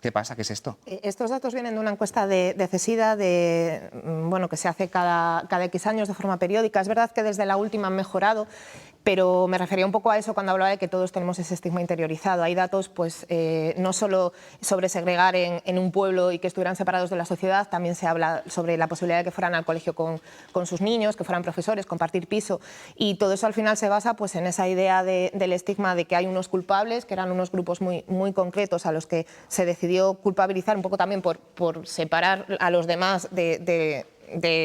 ¿Qué pasa? ¿Qué es esto? Estos datos vienen de una encuesta de CESIDA que se hace cada X años de forma periódica. Es verdad que desde la última han mejorado, pero me refería un poco a eso cuando hablaba de que todos tenemos ese estigma interiorizado. Hay datos no solo sobre segregar en un pueblo y que estuvieran separados de la sociedad, también se habla sobre la posibilidad de que fueran al colegio con sus niños, que fueran profesores, compartir piso, y todo eso al final se basa en esa idea del estigma de que hay unos culpables, que eran unos grupos muy, muy concretos a los que se decidió culpabilizar un poco también por separar a los demás de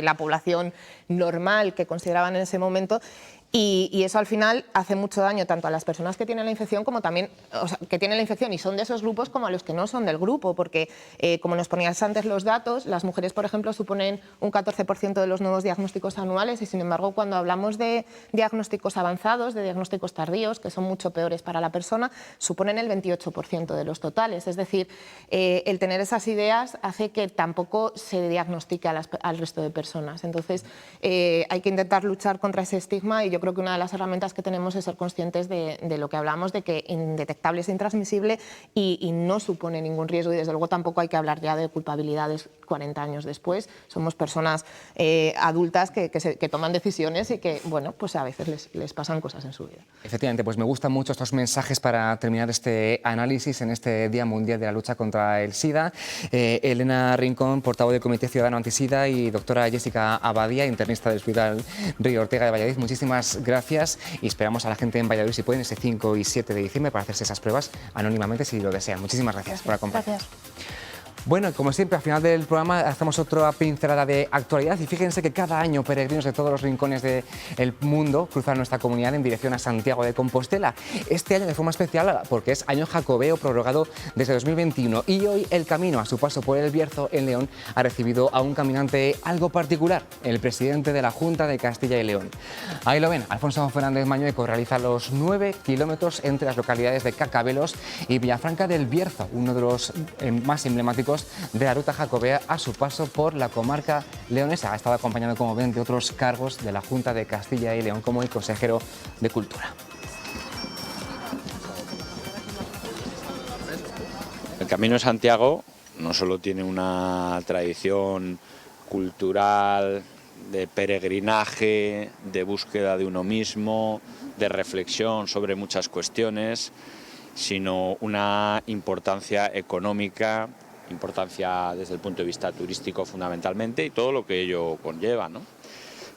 la población normal que consideraban en ese momento. Y eso al final hace mucho daño tanto a las personas que tienen la infección como también, que tienen la infección y son de esos grupos, como a los que no son del grupo, porque como nos ponías antes los datos, las mujeres, por ejemplo, suponen un 14% de los nuevos diagnósticos anuales, y sin embargo cuando hablamos de diagnósticos avanzados, de diagnósticos tardíos, que son mucho peores para la persona, suponen el 28% de los totales. Es decir, el tener esas ideas hace que tampoco se diagnostique al resto de personas. Entonces hay que intentar luchar contra ese estigma, y yo creo que una de las herramientas que tenemos es ser conscientes de lo que hablamos, de que indetectable es intransmisible y no supone ningún riesgo, y desde luego tampoco hay que hablar ya de culpabilidades 40 años después. Somos personas adultas que toman decisiones y que, bueno, pues a veces les pasan cosas en su vida. Efectivamente, pues me gustan mucho estos mensajes para terminar este análisis en este Día Mundial de la Lucha contra el SIDA. Elena Rincón, portavoz del Comité Ciudadano Antisida, y doctora Jessica Abadía, internista del Hospital Río Ortega de Valladolid. Muchísimas gracias y esperamos a la gente en Valladolid, si pueden, ese 5 y 7 de diciembre para hacerse esas pruebas anónimamente si lo desean. Muchísimas gracias por acompañarnos. Bueno, como siempre, al final del programa hacemos otra pincelada de actualidad y fíjense que cada año peregrinos de todos los rincones del mundo cruzan nuestra comunidad en dirección a Santiago de Compostela. Este año de forma especial porque es año jacobeo prorrogado desde 2021 y hoy el camino a su paso por el Bierzo en León ha recibido a un caminante algo particular, el presidente de la Junta de Castilla y León. Ahí lo ven, Alfonso Fernández Mañueco realiza los 9 kilómetros entre las localidades de Cacabelos y Villafranca del Bierzo, uno de los más emblemáticos de la ruta jacobea a su paso por la comarca leonesa. Ha estado acompañado, como ven, de otros cargos de la Junta de Castilla y León, como el consejero de Cultura. El Camino de Santiago no solo tiene una tradición cultural, de peregrinaje, de búsqueda de uno mismo, de reflexión sobre muchas cuestiones, sino una importancia económica, importancia desde el punto de vista turístico fundamentalmente y todo lo que ello conlleva, ¿no?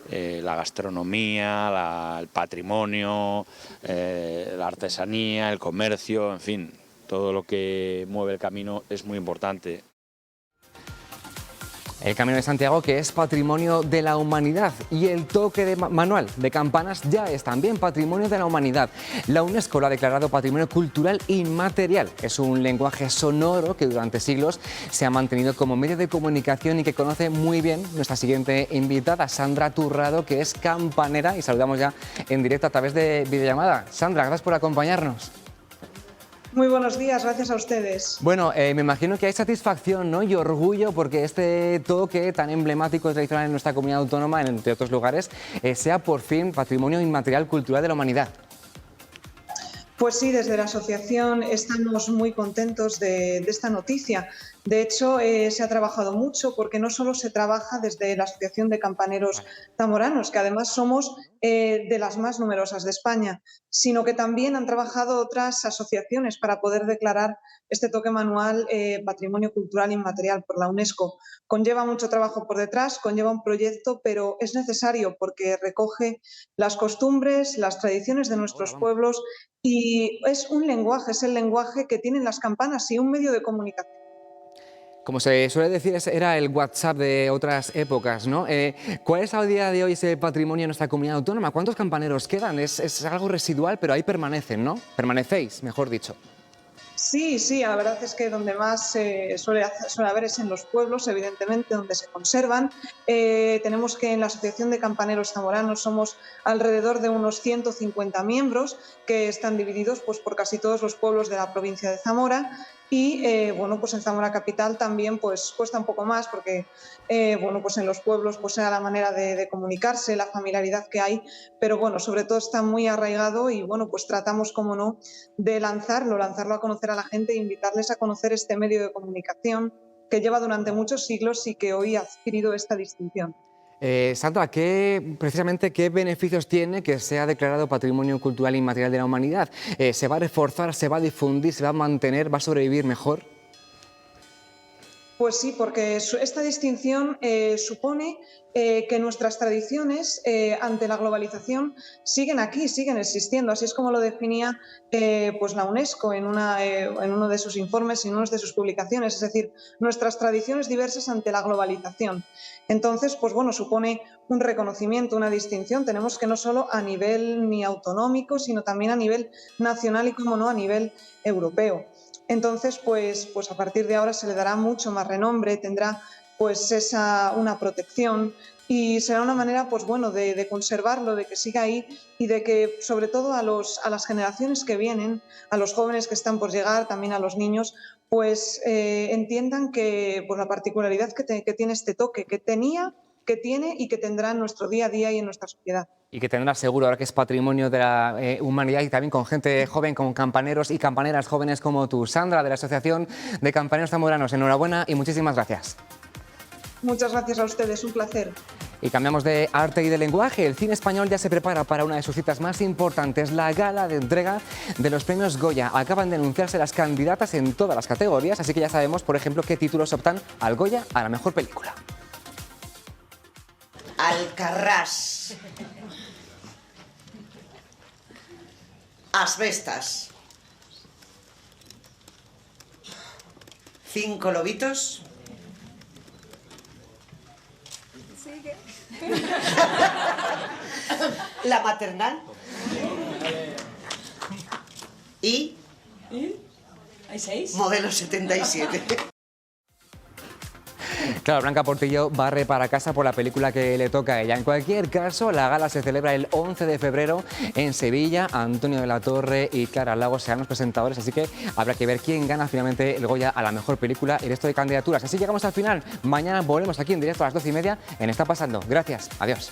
La gastronomía, el patrimonio, la artesanía, el comercio, en fin, todo lo que mueve el camino es muy importante. El Camino de Santiago, que es patrimonio de la humanidad, y el toque de manual de campanas ya es también patrimonio de la humanidad. La UNESCO lo ha declarado patrimonio cultural inmaterial. Es un lenguaje sonoro que durante siglos se ha mantenido como medio de comunicación y que conoce muy bien nuestra siguiente invitada, Sandra Turrado, que es campanera, y saludamos ya en directo a través de videollamada. Sandra, gracias por acompañarnos. Muy buenos días, gracias a ustedes. Bueno, me imagino que hay satisfacción, ¿no?, y orgullo porque este toque tan emblemático y tradicional en nuestra comunidad autónoma, entre otros lugares, sea por fin patrimonio inmaterial cultural de la humanidad. Pues sí, desde la asociación estamos muy contentos de esta noticia. De hecho, se ha trabajado mucho porque no solo se trabaja desde la Asociación de Campaneros Zamoranos, que además somos de las más numerosas de España, sino que también han trabajado otras asociaciones para poder declarar este toque manual Patrimonio Cultural Inmaterial por la UNESCO. Conlleva mucho trabajo por detrás, conlleva un proyecto, pero es necesario porque recoge las costumbres, las tradiciones de nuestros pueblos y es un lenguaje, es el lenguaje que tienen las campanas y un medio de comunicación. Como se suele decir, era el WhatsApp de otras épocas, ¿no? ¿Cuál es a día de hoy ese patrimonio en nuestra comunidad autónoma? ¿Cuántos campaneros quedan? Es algo residual, pero ahí permanecen, ¿no? Permanecéis, mejor dicho. Sí, la verdad es que donde más suele haber es en los pueblos, evidentemente, donde se conservan. Tenemos que en la Asociación de Campaneros Zamoranos somos alrededor de unos 150 miembros que están divididos pues, por casi todos los pueblos de la provincia de Zamora. Y bueno, pues en Zamora capital también pues cuesta un poco más porque bueno, pues en los pueblos pues era la manera de comunicarse, la familiaridad que hay, pero bueno, sobre todo está muy arraigado y bueno, pues tratamos, como no, de lanzarlo a conocer a la gente e invitarles a conocer este medio de comunicación que lleva durante muchos siglos y que hoy ha adquirido esta distinción. Sandra, precisamente qué beneficios tiene que sea declarado Patrimonio Cultural Inmaterial de la Humanidad? ¿Se va a reforzar, se va a difundir, se va a mantener, va a sobrevivir mejor? Pues sí, porque esta distinción supone que nuestras tradiciones ante la globalización siguen aquí, siguen existiendo. Así es como lo definía pues la UNESCO en uno de sus informes, en una de sus publicaciones. Es decir, nuestras tradiciones diversas ante la globalización. Entonces, pues bueno, supone un reconocimiento, una distinción. Tenemos que no solo a nivel ni autonómico, sino también a nivel nacional y, como no, a nivel europeo. Entonces, pues a partir de ahora se le dará mucho más renombre, tendrá pues una protección y será una manera pues bueno de conservarlo, de que siga ahí y de que sobre todo a las generaciones que vienen, a los jóvenes que están por llegar, también a los niños, pues entiendan que pues la particularidad que tiene este toque, que tenía que tiene y que tendrá en nuestro día a día y en nuestra sociedad. Y que tendrá seguro, ahora que es patrimonio de la humanidad, y también con gente joven, con campaneros y campaneras jóvenes como tú. Sandra, de la Asociación de Campaneros Zamoranos, enhorabuena y muchísimas gracias. Muchas gracias a ustedes, un placer. Y cambiamos de arte y de lenguaje. El cine español ya se prepara para una de sus citas más importantes, la gala de entrega de los premios Goya. Acaban de anunciarse las candidatas en todas las categorías, así que ya sabemos, por ejemplo, qué títulos optan al Goya a la mejor película. Alcarrás. Asbestas. 5 lobitos. La maternal. Y ¿Hay 6? modelo 77. Claro, Blanca Portillo barre para casa por la película que le toca a ella. En cualquier caso, la gala se celebra el 11 de febrero en Sevilla. Antonio de la Torre y Clara Lago serán los presentadores, así que habrá que ver quién gana finalmente el Goya a la mejor película y el resto de candidaturas. Así llegamos al final. Mañana volvemos aquí en directo a las 12:30 en Está Pasando. Gracias. Adiós.